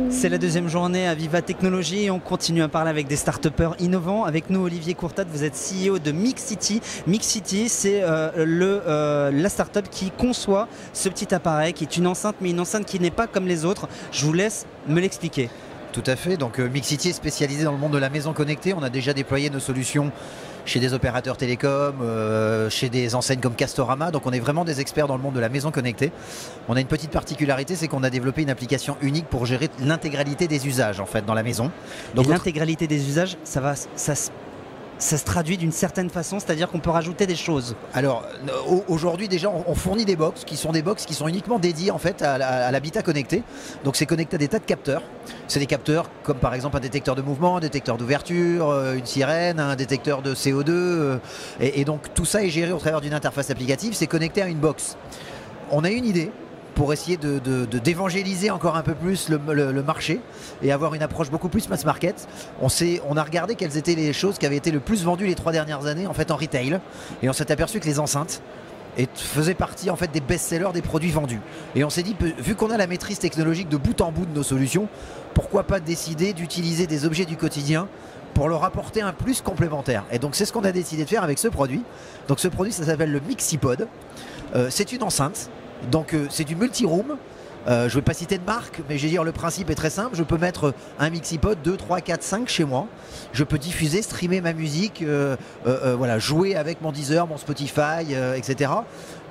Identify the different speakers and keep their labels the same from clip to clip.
Speaker 1: C'est la deuxième journée à Viva Technologies et on continue à parler avec des start-upers innovants. Avec nous, Olivier Courtade, vous êtes CEO de Mixity. Mixity, c'est la start-up qui conçoit ce petit appareil qui est une enceinte, mais une enceinte qui n'est pas comme les autres. Je vous laisse me l'expliquer.
Speaker 2: Tout à fait, donc Mixity est spécialisé dans le monde de la maison connectée. On a déjà déployé nos solutions chez des opérateurs télécoms, chez des enseignes comme Castorama, donc on est vraiment des experts dans le monde de la maison connectée. On a une petite particularité, c'est qu'on a développé une application unique pour gérer l'intégralité des usages en fait dans la maison.
Speaker 1: Donc l'intégralité des usages, ça se traduit d'une certaine façon, c'est-à-dire qu'on peut rajouter des choses.
Speaker 2: Alors aujourd'hui déjà on fournit des box qui sont uniquement dédiées en fait à l'habitat connecté. Donc c'est connecté à des tas de capteurs. C'est des capteurs comme par exemple un détecteur de mouvement, un détecteur d'ouverture, une sirène, un détecteur de CO2 et donc tout ça est géré au travers d'une interface applicative. C'est connecté à une box. On a une idée pour essayer d'évangéliser encore un peu plus le marché et avoir une approche beaucoup plus mass market. On a regardé quelles étaient les choses qui avaient été le plus vendues les 3 dernières années en fait en retail et on s'est aperçu que les enceintes faisaient partie en fait des best-sellers des produits vendus. Et on s'est dit, vu qu'on a la maîtrise technologique de bout en bout de nos solutions, pourquoi pas décider d'utiliser des objets du quotidien pour leur apporter un plus complémentaire. Et donc c'est ce qu'on a décidé de faire avec ce produit. Donc ce produit, ça s'appelle le MixiPod. C'est une enceinte. Donc c'est du multi-room. Je ne vais pas citer de marque, mais je vais dire le principe est très simple. Je peux mettre un MixiPod 2, 3, 4, 5 chez moi. Je peux diffuser, streamer ma musique, voilà, jouer avec mon Deezer, mon Spotify, etc.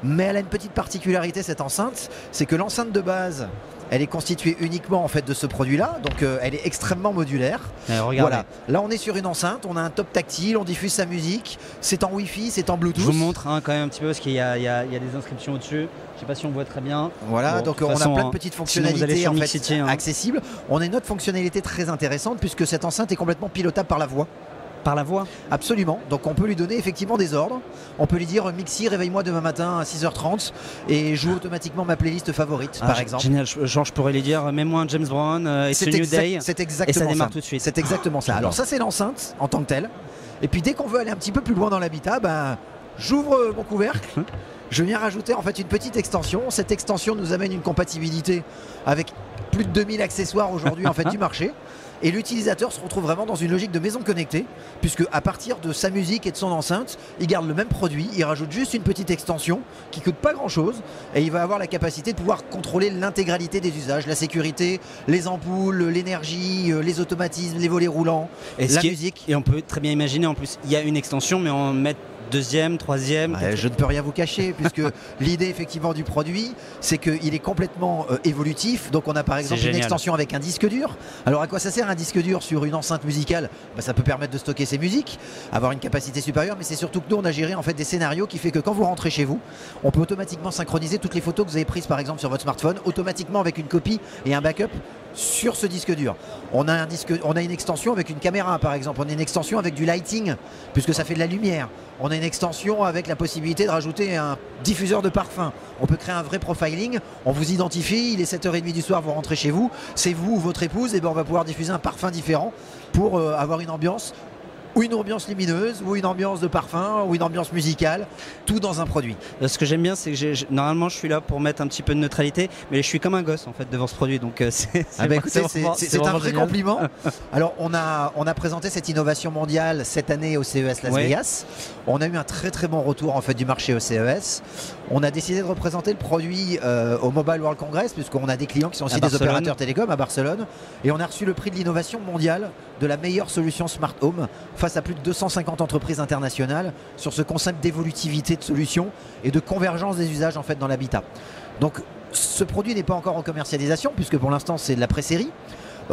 Speaker 2: Mais elle a une petite particularité cette enceinte, c'est que l'enceinte de base, elle est constituée uniquement en fait de ce produit-là, donc elle est extrêmement modulaire. Voilà. Là on est sur une enceinte, on a un top tactile, on diffuse sa musique, c'est en Wi-Fi, c'est en Bluetooth.
Speaker 1: Je vous montre quand même un petit peu parce qu'il y a des inscriptions au-dessus. Je ne sais pas si on voit très bien.
Speaker 2: Voilà, bon, donc on a plein de petites fonctionnalités en fait,
Speaker 1: Mixity,
Speaker 2: accessibles. On a une autre fonctionnalité très intéressante puisque cette enceinte est complètement pilotable par la voix.
Speaker 1: Par la voix?
Speaker 2: Absolument, donc on peut lui donner effectivement des ordres. On peut lui dire Mixi, réveille-moi demain matin à 6h30 et joue automatiquement ma playlist favorite par exemple.
Speaker 1: Génial, genre je pourrais lui dire mets-moi un James Brown, It's a New Day.
Speaker 2: C'est exactement
Speaker 1: et ça démarre
Speaker 2: ça.
Speaker 1: Tout de suite.
Speaker 2: C'est exactement ça. Alors ça c'est l'enceinte en tant que telle. Et puis dès qu'on veut aller un petit peu plus loin dans l'habitat, j'ouvre mon couvercle. Je viens rajouter en fait une petite extension. Cette extension nous amène une compatibilité avec plus de 2000 accessoires aujourd'hui en fait du marché. Et l'utilisateur se retrouve vraiment dans une logique de maison connectée, puisque à partir de sa musique et de son enceinte, il garde le même produit, il rajoute juste une petite extension qui coûte pas grand chose, et il va avoir la capacité de pouvoir contrôler l'intégralité des usages, la sécurité, les ampoules, l'énergie, les automatismes, les volets roulants, la musique.
Speaker 1: Et on peut très bien imaginer en plus, il y a une extension, mais on met deuxième, troisième.
Speaker 2: Je ne peux rien vous cacher puisque l'idée effectivement du produit c'est qu'il est complètement évolutif. Donc on a par exemple une extension avec un disque dur. Alors à quoi ça sert un disque dur sur une enceinte musicale? Ça peut permettre de stocker ses musiques, avoir une capacité supérieure, mais c'est surtout que nous on a géré en fait des scénarios qui fait que quand vous rentrez chez vous, on peut automatiquement synchroniser toutes les photos que vous avez prises par exemple sur votre smartphone automatiquement avec une copie et un backup sur ce disque dur. On a une extension avec une caméra par exemple, on a une extension avec du lighting puisque ça fait de la lumière. On a une extension avec la possibilité de rajouter un diffuseur de parfum. On peut créer un vrai profiling, on vous identifie, il est 7h30 du soir, vous rentrez chez vous, c'est vous ou votre épouse, et on va pouvoir diffuser un parfum différent pour avoir une ambiance ou une ambiance lumineuse, ou une ambiance de parfum, ou une ambiance musicale, tout dans un produit.
Speaker 1: Ce que j'aime bien, c'est que normalement je suis là pour mettre un petit peu de neutralité, mais je suis comme un gosse en fait devant ce produit, donc c'est
Speaker 2: un vrai compliment. Alors on a présenté cette innovation mondiale cette année au CES Las Vegas. On a eu un très très bon retour en fait du marché au CES. On a décidé de représenter le produit au Mobile World Congress, puisqu'on a des clients qui sont aussi des opérateurs télécoms à Barcelone, et on a reçu le prix de l'innovation mondiale de la meilleure solution Smart Home face à plus de 250 entreprises internationales sur ce concept d'évolutivité de solutions et de convergence des usages en fait dans l'habitat. Donc ce produit n'est pas encore en commercialisation puisque pour l'instant c'est de la pré-série.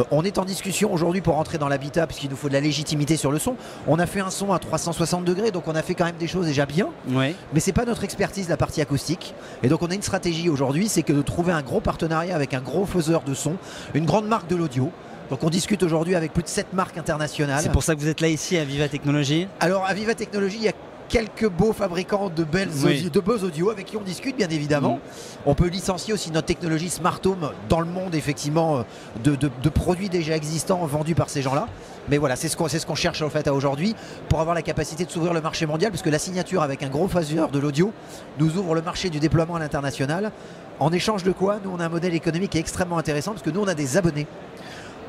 Speaker 2: On est en discussion aujourd'hui pour rentrer dans l'habitat puisqu'il nous faut de la légitimité sur le son. On a fait un son à 360 degrés, donc on a fait quand même des choses déjà bien. Mais c'est pas notre expertise la partie acoustique. Et donc on a une stratégie aujourd'hui, c'est que de trouver un gros partenariat avec un gros faiseur de son, une grande marque de l'audio. Donc on discute aujourd'hui avec plus de 7 marques internationales.
Speaker 1: C'est pour ça que vous êtes là ici à Viva Technologies.
Speaker 2: Alors à Viva Technologies, il y a quelques beaux fabricants de beaux audio avec qui on discute bien évidemment. On peut licencier aussi notre technologie Smart Home dans le monde effectivement de produits déjà existants vendus par ces gens-là. Mais voilà, c'est ce qu'on cherche en fait à aujourd'hui pour avoir la capacité de s'ouvrir le marché mondial, parce que la signature avec un gros phaseur de l'audio nous ouvre le marché du déploiement à l'international. En échange de quoi, nous on a un modèle économique qui est extrêmement intéressant, parce que nous on a des abonnés.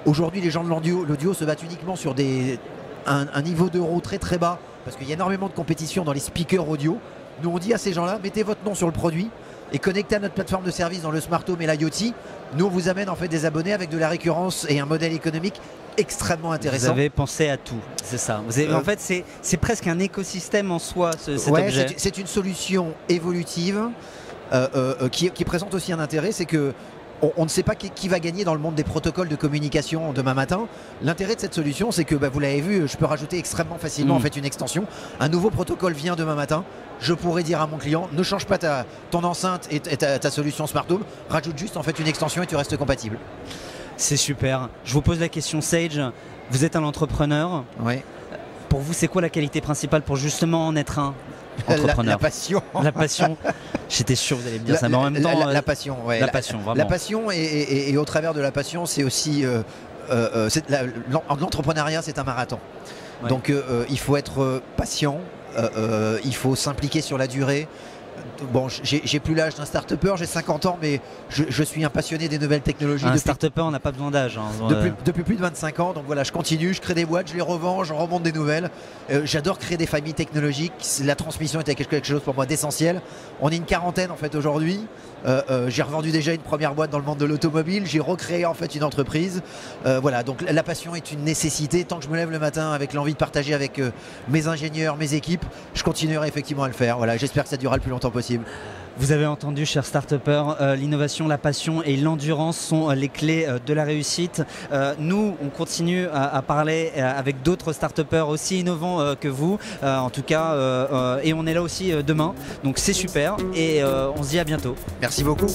Speaker 2: Aujourd'hui, les gens de l'audio se battent uniquement sur un niveau d'euro très très bas, parce qu'il y a énormément de compétition dans les speakers audio. Nous on dit à ces gens-là, mettez votre nom sur le produit et connectez à notre plateforme de service dans le smart home et l'IoT. Nous on vous amène en fait des abonnés avec de la récurrence et un modèle économique extrêmement intéressant.
Speaker 1: Vous avez pensé à tout, c'est ça. En fait, c'est presque un écosystème en soi, cet objet.
Speaker 2: C'est une solution évolutive qui présente aussi un intérêt, c'est que on ne sait pas qui va gagner dans le monde des protocoles de communication demain matin. L'intérêt de cette solution, c'est que vous l'avez vu, je peux rajouter extrêmement facilement en fait une extension. Un nouveau protocole vient demain matin. Je pourrais dire à mon client, ne change pas ton enceinte et ta solution Smart Home, rajoute juste en fait une extension et tu restes compatible.
Speaker 1: C'est super. Je vous pose la question, Sage. Vous êtes un entrepreneur.
Speaker 2: Oui.
Speaker 1: Pour vous, c'est quoi la qualité principale pour justement en être un entrepreneur?
Speaker 2: La passion.
Speaker 1: La passion. J'étais sûr que vous allez me dire ça, mais en même temps...
Speaker 2: La passion, ouais.
Speaker 1: La passion, vraiment.
Speaker 2: La passion et au travers de la passion, c'est aussi... l'entrepreneuriat, c'est un marathon. Ouais. Donc il faut être patient, il faut s'impliquer sur la durée. Bon, j'ai plus l'âge d'un start-upper, j'ai 50 ans, mais je suis un passionné des nouvelles technologies.
Speaker 1: Un start-upper, on n'a pas besoin d'âge. Hein.
Speaker 2: Depuis plus de 25 ans, donc voilà, je continue, je crée des boîtes, je les revends, j'en remonte des nouvelles. J'adore créer des familles technologiques. La transmission était quelque chose pour moi d'essentiel. On est une quarantaine en fait aujourd'hui. J'ai revendu déjà une première boîte dans le monde de l'automobile. J'ai recréé en fait une entreprise. Voilà, donc la passion est une nécessité. Tant que je me lève le matin avec l'envie de partager avec mes ingénieurs, mes équipes, je continuerai effectivement à le faire. Voilà, j'espère que ça durera le plus longtemps possible.
Speaker 1: Vous avez entendu, chers start-upers, l'innovation, la passion et l'endurance sont les clés de la réussite. Nous, on continue à parler avec d'autres start-upers aussi innovants que vous, en tout cas, et on est là aussi demain. Donc c'est super et on se dit à bientôt.
Speaker 2: Merci beaucoup.